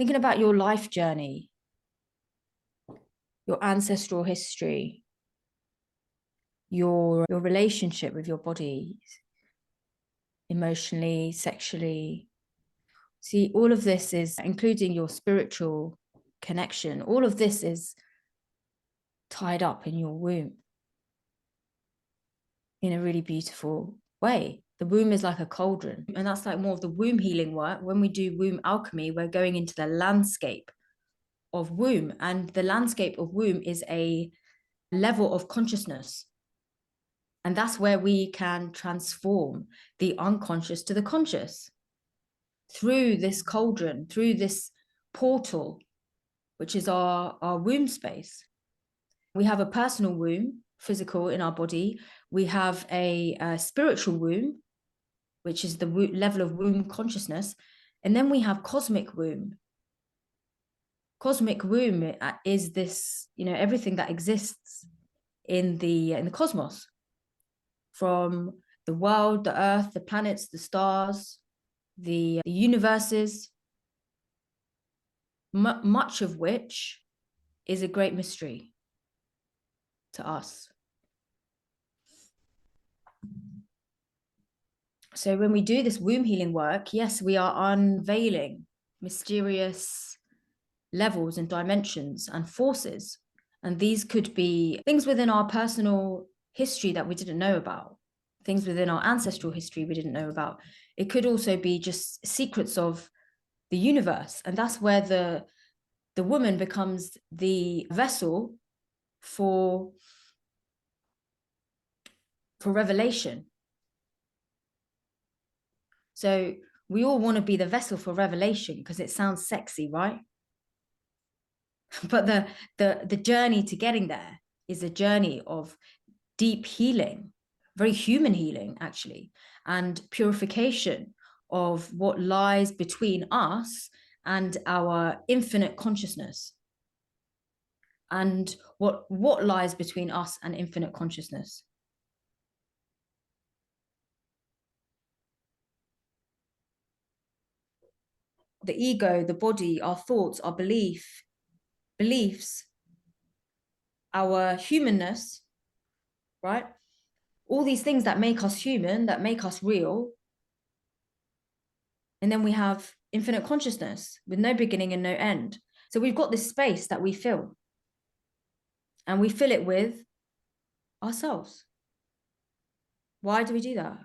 thinking about your life journey, your ancestral history, your relationship with your body, emotionally, sexually. See, all of this is, including your spiritual connection, all of this is tied up in your womb in a really beautiful way. The womb is like a cauldron, and that's like more of the womb healing work. When we do womb alchemy, we're going into the landscape of womb, and the landscape of womb is a level of consciousness. And that's where we can transform the unconscious to the conscious through this cauldron, through this portal, which is our womb space. We have a personal womb, physical in our body. We have a spiritual womb, which is the level of womb consciousness. And then we have cosmic womb. Cosmic womb is this, everything that exists in the cosmos, from the world, the earth, the planets, the stars, the universes, much of which is a great mystery to us. So when we do this womb healing work, yes, we are unveiling mysterious levels and dimensions and forces. And these could be things within our personal history that we didn't know about, things within our ancestral history we didn't know about. It could also be just secrets of the universe. And that's where the woman becomes the vessel for revelation. So we all want to be the vessel for revelation because it sounds sexy, right? But the journey to getting there is a journey of deep healing, very human healing, actually, and purification of what lies between us and our infinite consciousness. And what lies between us and infinite consciousness? The ego, the body, our thoughts, our beliefs, our humanness, right? All these things that make us human, that make us real. And then we have infinite consciousness with no beginning and no end. So we've got this space that we fill. And we fill it with ourselves. Why do we do that?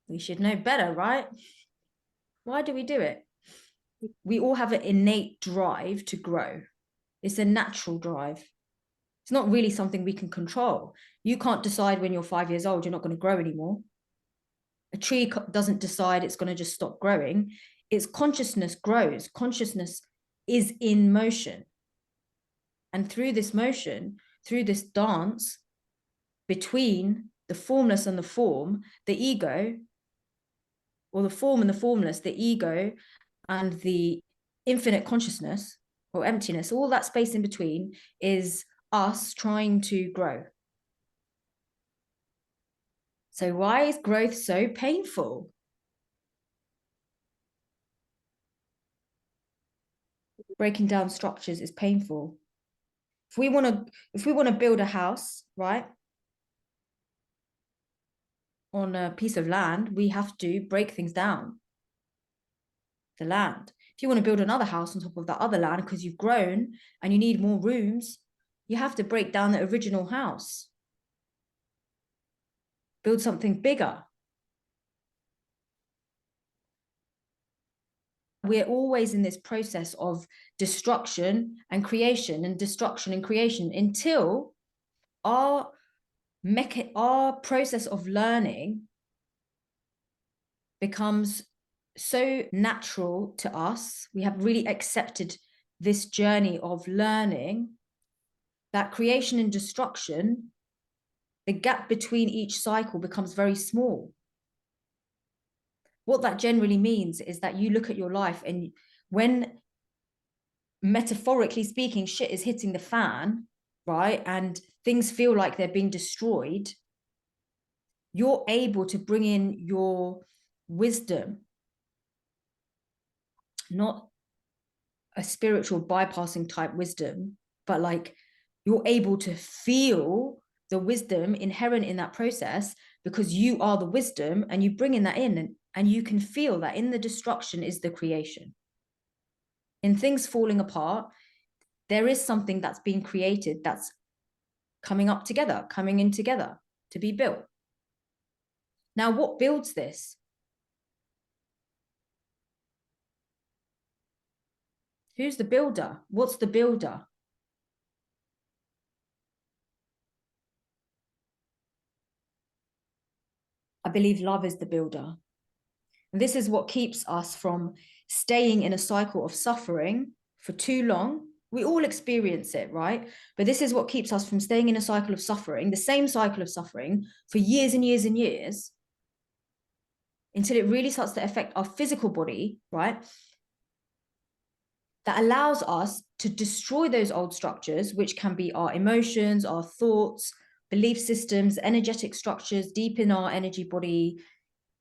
We should know better, right? Why do we do it? We all have an innate drive to grow. It's a natural drive. It's not really something we can control. You can't decide when you're 5 years old, you're not going to grow anymore. A tree doesn't decide it's going to just stop growing. Its consciousness grows. Consciousness is in motion. And through this motion, through this dance between the formless and the form, the ego, or the form and the formless, the ego and the infinite consciousness or emptiness, all that space in between is us trying to grow. So why is growth so painful? Breaking down structures is painful. If we want to build a house, right, on a piece of land, we have to break things down. The land. If you want to build another house on top of that other land because you've grown and you need more rooms, you have to break down the original house. Build something bigger. We're always in this process of destruction and creation until our process of learning becomes so natural to us. We have really accepted this journey of learning that creation and destruction, the gap between each cycle becomes very small. What that generally means is that you look at your life, and when, metaphorically speaking, shit is hitting the fan, right, and things feel like they're being destroyed, you're able to bring in your wisdom, not a spiritual bypassing type wisdom, but like you're able to feel the wisdom inherent in that process because you are the wisdom, and you bring in that in, and you can feel that in the destruction is the creation. In things falling apart, there is something that's being created that's coming up together, coming in together to be built. Now, what builds this? Who's the builder? What's the builder? I believe love is the builder. And this is what keeps us from staying in a cycle of suffering for too long. We all experience it, right? But this is what keeps us from staying in a cycle of suffering, the same cycle of suffering for years and years and years, until it really starts to affect our physical body, right? That allows us to destroy those old structures, which can be our emotions, our thoughts, belief systems, energetic structures deep in our energy body,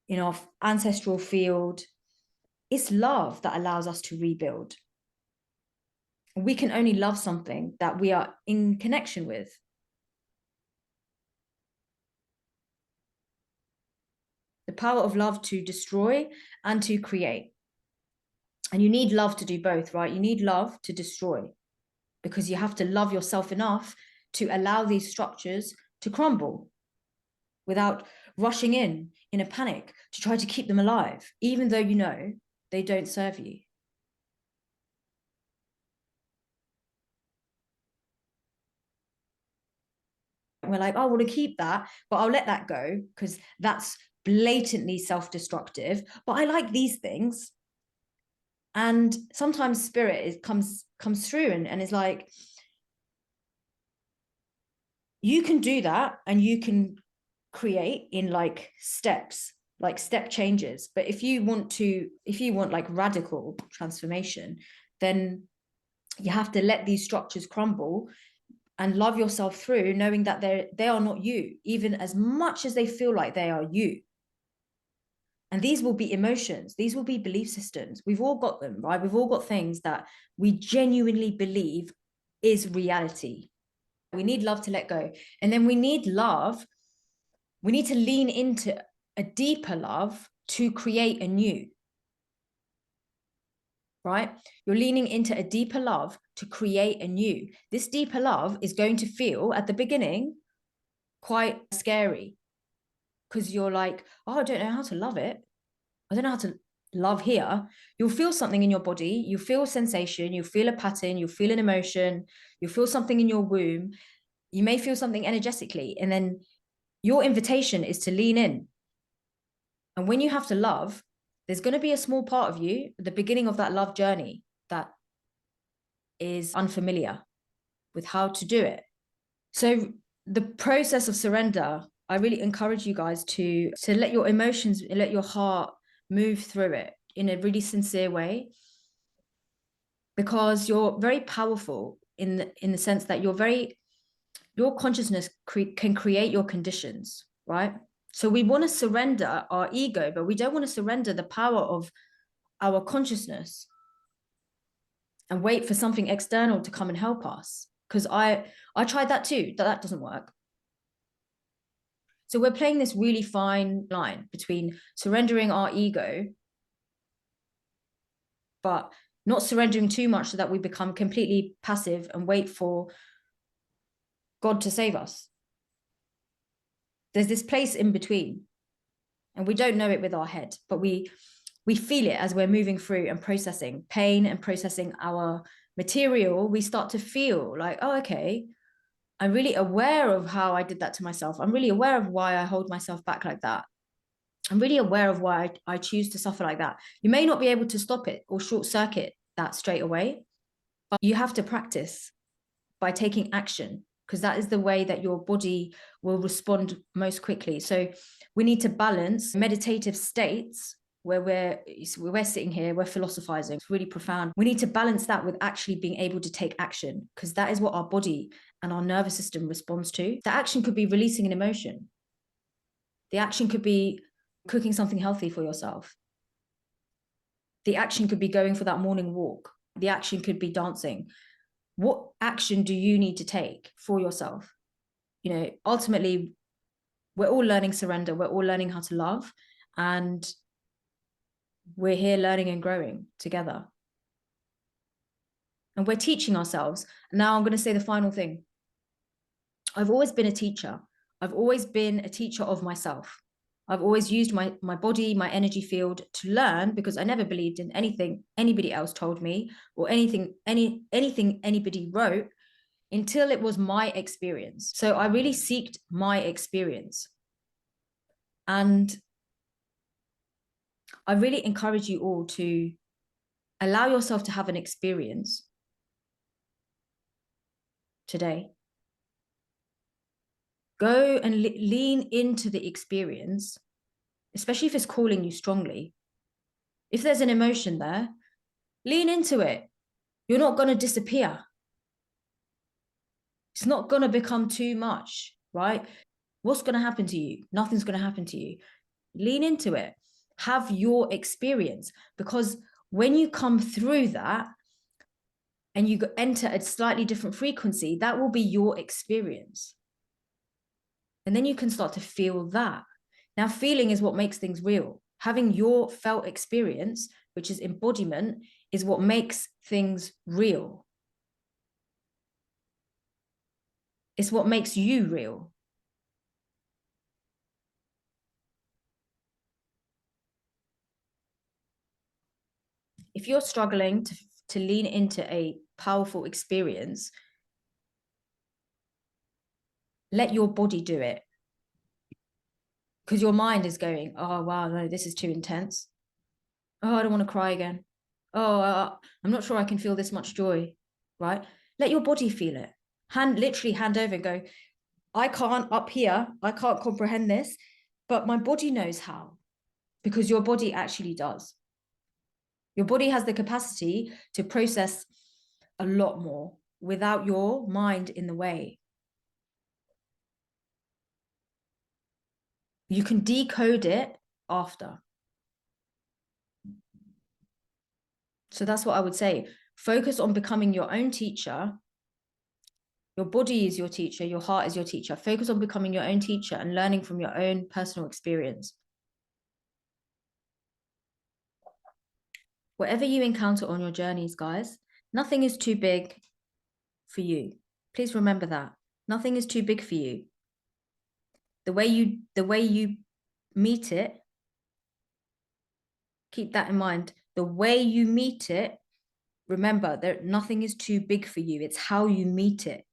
in our ancestral field. It's love that allows us to rebuild. We can only love something that we are in connection with. The power of love to destroy and to create. And you need love to do both, right? You need love to destroy, because you have to love yourself enough to allow these structures to crumble without rushing in a panic to try to keep them alive, even though you know they don't serve you. We're like, oh, I want to keep that, but I'll let that go because that's blatantly self-destructive. But I like these things. And sometimes spirit comes through and is like, you can do that and you can create in like steps, like step changes. But if you want like radical transformation, then you have to let these structures crumble and love yourself through, knowing that they are not you, even as much as they feel like they are you. And these will be emotions, these will be belief systems. We've all got them, right? We've all got things that we genuinely believe is reality. We need love to let go. And then we need love. We need to lean into a deeper love to create a new, right? You're leaning into a deeper love to create a new. This deeper love is going to feel at the beginning quite scary, because you're like, oh, I don't know how to love it. I don't know how to love here. You'll feel something in your body. You feel sensation. You feel a pattern. You feel an emotion. You feel something in your womb. You may feel something energetically. And then your invitation is to lean in. And when you have to love, there's going to be a small part of you at the beginning of that love journey that is unfamiliar with how to do it. So the process of surrender, I really encourage you guys to let your emotions, let your heart move through it in a really sincere way, because you're very powerful in the sense that your consciousness can create your conditions, right? So we want to surrender our ego, but we don't want to surrender the power of our consciousness and wait for something external to come and help us. Because I tried that too, that doesn't work. So we're playing this really fine line between surrendering our ego, but not surrendering too much so that we become completely passive and wait for God to save us. There's this place in between, and we don't know it with our head, but we feel it as we're moving through and processing pain and processing our material. We start to feel like, oh, okay, I'm really aware of how I did that to myself. I'm really aware of why I hold myself back like that. I'm really aware of why I choose to suffer like that. You may not be able to stop it or short circuit that straight away, but you have to practice by taking action, because that is the way that your body will respond most quickly. So we need to balance meditative states where we're sitting here, we're philosophizing, it's really profound. We need to balance that with actually being able to take action, because that is what our body and our nervous system responds to. The action could be releasing an emotion. The action could be cooking something healthy for yourself. The action could be going for that morning walk. The action could be dancing. What action do you need to take for yourself? You know, ultimately, we're all learning surrender. We're all learning how to love. And we're here learning and growing together. And we're teaching ourselves. Now I'm going to say the final thing. I've always been a teacher. I've always been a teacher of myself. I've always used my body, my energy field to learn, because I never believed in anything anybody else told me or anything anybody wrote until it was my experience. So I really seeked my experience. And I really encourage you all to allow yourself to have an experience today. Go and lean into the experience, especially if it's calling you strongly. If there's an emotion there, lean into it. You're not going to disappear. It's not going to become too much, right? What's going to happen to you? Nothing's going to happen to you. Lean into it. Have your experience, because when you come through that and you enter a slightly different frequency, that will be your experience. And then you can start to feel that. Now, feeling is what makes things real. Having your felt experience, which is embodiment, is what makes things real. It's what makes you real. If you're struggling to lean into a powerful experience, let your body do it. Because your mind is going, oh, wow, no, this is too intense. Oh, I don't want to cry again. Oh, I'm not sure I can feel this much joy, right? Let your body feel it. Literally hand over and go, I can't up here, I can't comprehend this, but my body knows how, because your body actually does. Your body has the capacity to process a lot more without your mind in the way. You can decode it after. So that's what I would say. Focus on becoming your own teacher. Your body is your teacher. Your heart is your teacher. Focus on becoming your own teacher and learning from your own personal experience. Whatever you encounter on your journeys, guys, nothing is too big for you. Please remember that. Nothing is too big for you. The way you meet it, keep that in mind. The way you meet it, remember that nothing is too big for you. It's how you meet it.